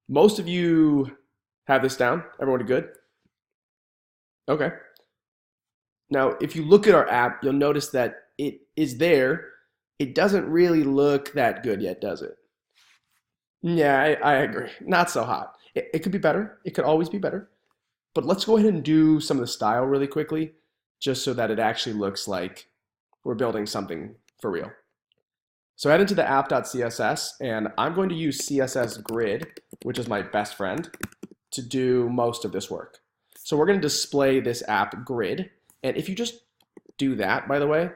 Most of you have this down. Everyone good? Okay. Now, if you look at our app, you'll notice that it is there. It doesn't really look that good yet, does it? Yeah, I agree. Not so hot. It could be better. It could always be better. But let's go ahead and do some of the style really quickly, just so that it actually looks like we're building something for real. So head into the app.css, and I'm going to use CSS Grid, which is my best friend, to do most of this work. So we're going to display this app grid, and if you just do that, by the way,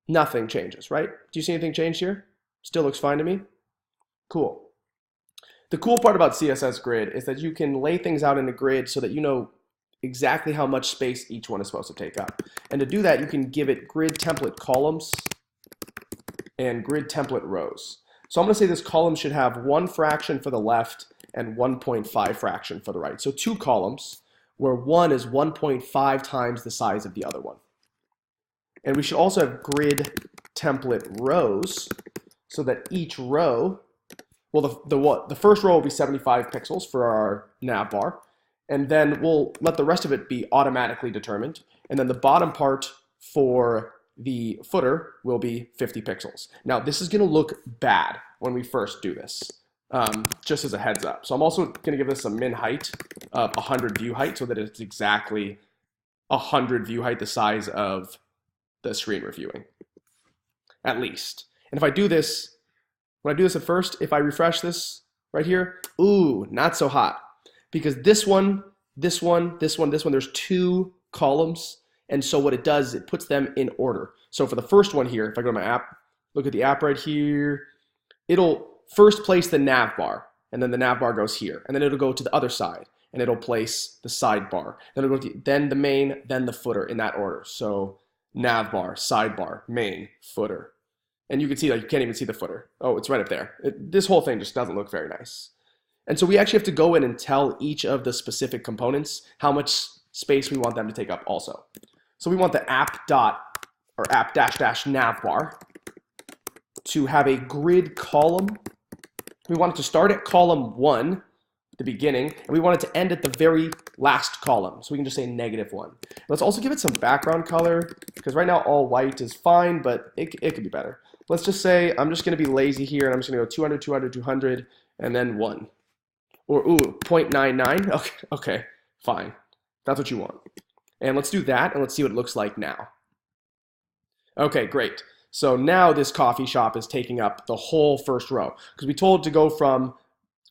nothing changes, right? Do you see anything change here? Still looks fine to me. Cool. The cool part about CSS Grid is that you can lay things out in a grid so that you know exactly how much space each one is supposed to take up. And to do that, you can give it grid template columns and grid template rows. So I'm going to say this column should have 1 fraction for the left and 1.5 fraction for the right. So 2 columns where one is 1.5 times the size of the other one. And we should also have grid template rows so that each row, well, the first row will be 75 pixels for our nav bar, and then we'll let the rest of it be automatically determined, and then the bottom part for the footer will be 50 pixels. Now, this is going to look bad when we first do this, just as a heads up. So I'm also going to give this a min height of 100 view height so that it's exactly 100 view height, the size of the screen reviewing, at least. And if I do this, when I do this at first, if I refresh this right here, ooh, not so hot. Because this one, this one, this one, this one, there's 2 columns. And so what it does is it puts them in order. So for the first one here, if I go to my app, look at the app right here, it'll first place the nav bar, and then the nav bar goes here. And then it'll go to the other side, and it'll place the sidebar. Then it'll go to then the main, then the footer in that order. So nav bar, sidebar, main, footer. And you can see, like, you can't even see the footer. Oh, it's right up there. This whole thing just doesn't look very nice. And so we actually have to go in and tell each of the specific components how much space we want them to take up also. So we want the app dot or app dash dash nav bar to have a grid column. We want it to start at column 1, the beginning, and we want it to end at the very last column. So we can just say -1. Let's also give it some background color, because right now all white is fine, but it could be better. Let's just say I'm just going to be lazy here, and I'm just going to go 200, 200, 200, and then 1. Or, ooh, 0.99. Okay, fine. That's what you want. And let's do that, and let's see what it looks like now. Okay, great. So now this coffee shop is taking up the whole first row, because we told it to go from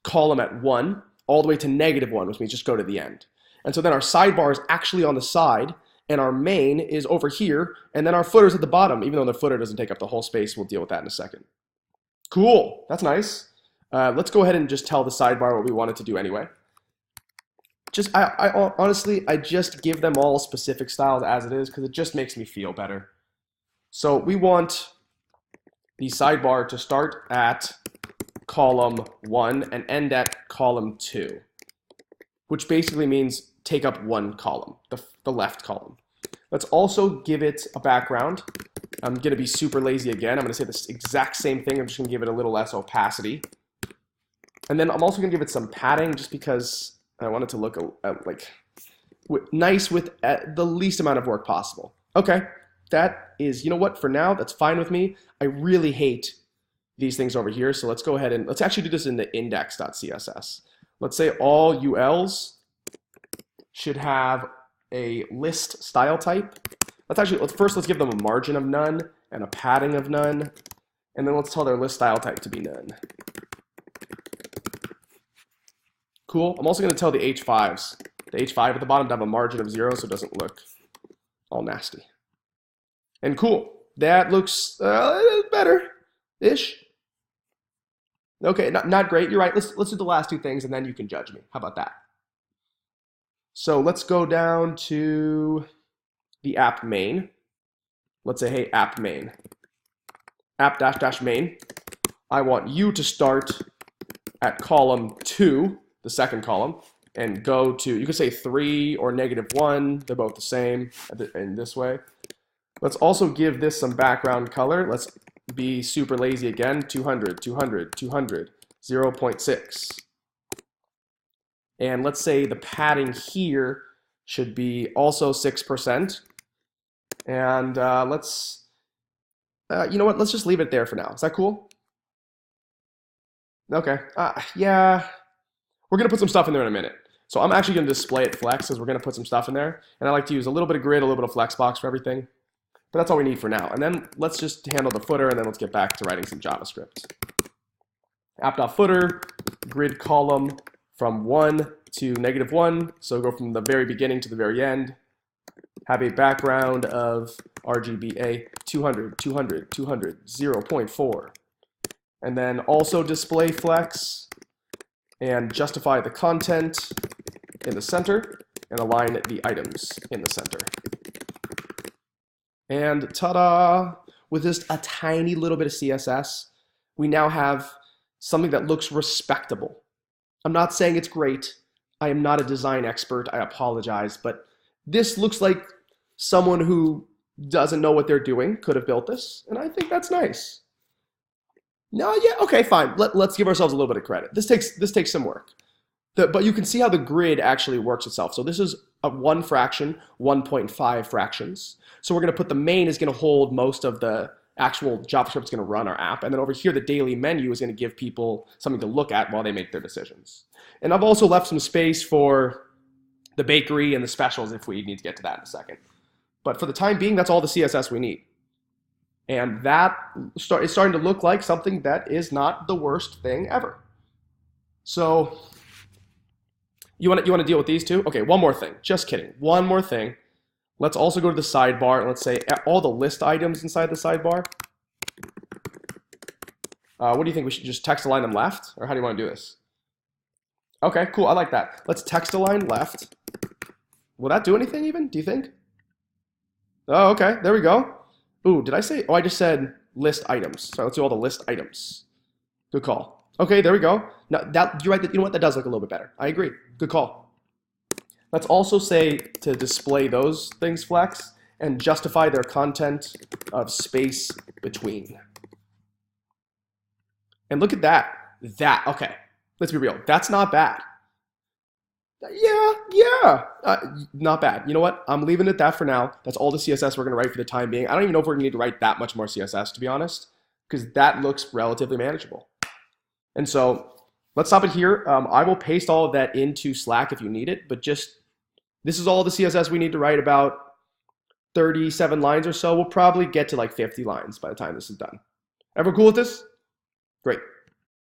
column at 1 all the way to -1, which means just go to the end. And so then our sidebar is actually on the side, and our main is over here, and then our footer is at the bottom, even though the footer doesn't take up the whole space. We'll deal with that in a second. Cool, that's nice. Let's go ahead and just tell the sidebar what we want it to do anyway. Honestly, I just give them all specific styles as it is, because it just makes me feel better. So we want the sidebar to start at column 1 and end at column 2, which basically means take up 1 column, the left column. Let's also give it a background. I'm going to be super lazy again. I'm going to say this exact same thing. I'm just going to give it a little less opacity. And then I'm also going to give it some padding, just because I want it to look like nice with the least amount of work possible. Okay, that is, you know what, for now, that's fine with me. I really hate these things over here, so let's go ahead and let's actually do this in the index.css. Let's say all ULs should have a list style type. Let's give them a margin of none and a padding of none, and then let's tell their list style type to be none. Cool. I'm also going to tell the H5s. The H5 at the bottom to have a margin of 0 so it doesn't look all nasty. And cool. That looks better-ish. Okay, not great. You're right. Let's do the last 2 things, and then you can judge me. How about that? So let's go down to the app main. Let's say, hey, app main. App dash dash main. I want you to start at column 2, the second column, and go to, you could say 3 or -1. They're both the same in this way. Let's also give this some background color. Let's be super lazy again. 200, 200, 200, 0.6. And let's say the padding here should be also 6%. And let's, you know what, let's just leave it there for now. Is that cool? Okay, yeah, we're gonna put some stuff in there in a minute. So I'm actually gonna display it flex because we're gonna put some stuff in there. And I like to use a little bit of grid, a little bit of Flexbox for everything. But that's all we need for now. And then let's just handle the footer, and then let's get back to writing some JavaScript. App.footer, grid column from 1 to -1. So go from the very beginning to the very end. Have a background of RGBA 200, 200, 200, 0.4. And then also display flex and justify the content in the center and align the items in the center. And ta-da! With just a tiny little bit of CSS, we now have something that looks respectable. I'm not saying it's great. I am not a design expert. I apologize. But this looks like someone who doesn't know what they're doing could have built this. And I think that's nice. No, yeah, okay, fine. Let's give ourselves a little bit of credit. This takes some work. But you can see how the grid actually works itself. So this is a 1 fraction, 1.5 fractions. So we're going to put the main is going to hold most of the actual JavaScript that's going to run our app. And then over here, the daily menu is going to give people something to look at while they make their decisions. And I've also left some space for the bakery and the specials if we need to get to that in a second. But for the time being, that's all the CSS we need. And that is starting to look like something that is not the worst thing ever. So you want to deal with these two? Okay, one more thing. Just kidding. One more thing. Let's also go to the sidebar and let's say all the list items inside the sidebar. What do you think? We should just text align them left? Or how do you want to do this? Okay, cool. I like that. Let's text align left. Will that do anything even, do you think? Oh, okay. There we go. Ooh, did I say? Oh, I just said list items. So let's do all the list items. Good call. Okay, there we go. Now, you're right. You know what? That does look a little bit better. I agree. Good call. Let's also say to display those things flex and justify their content of space between. And look at that. Okay, let's be real. That's not bad. Yeah. Not bad. You know what? I'm leaving it that for now. That's all the CSS we're going to write for the time being. I don't even know if we're going to need to write that much more CSS, to be honest, because that looks relatively manageable. And so let's stop it here. I will paste all of that into Slack if you need it, but just this is all the CSS we need to write, about 37 lines or so. We'll probably get to like 50 lines by the time this is done. Everyone cool with this? Great.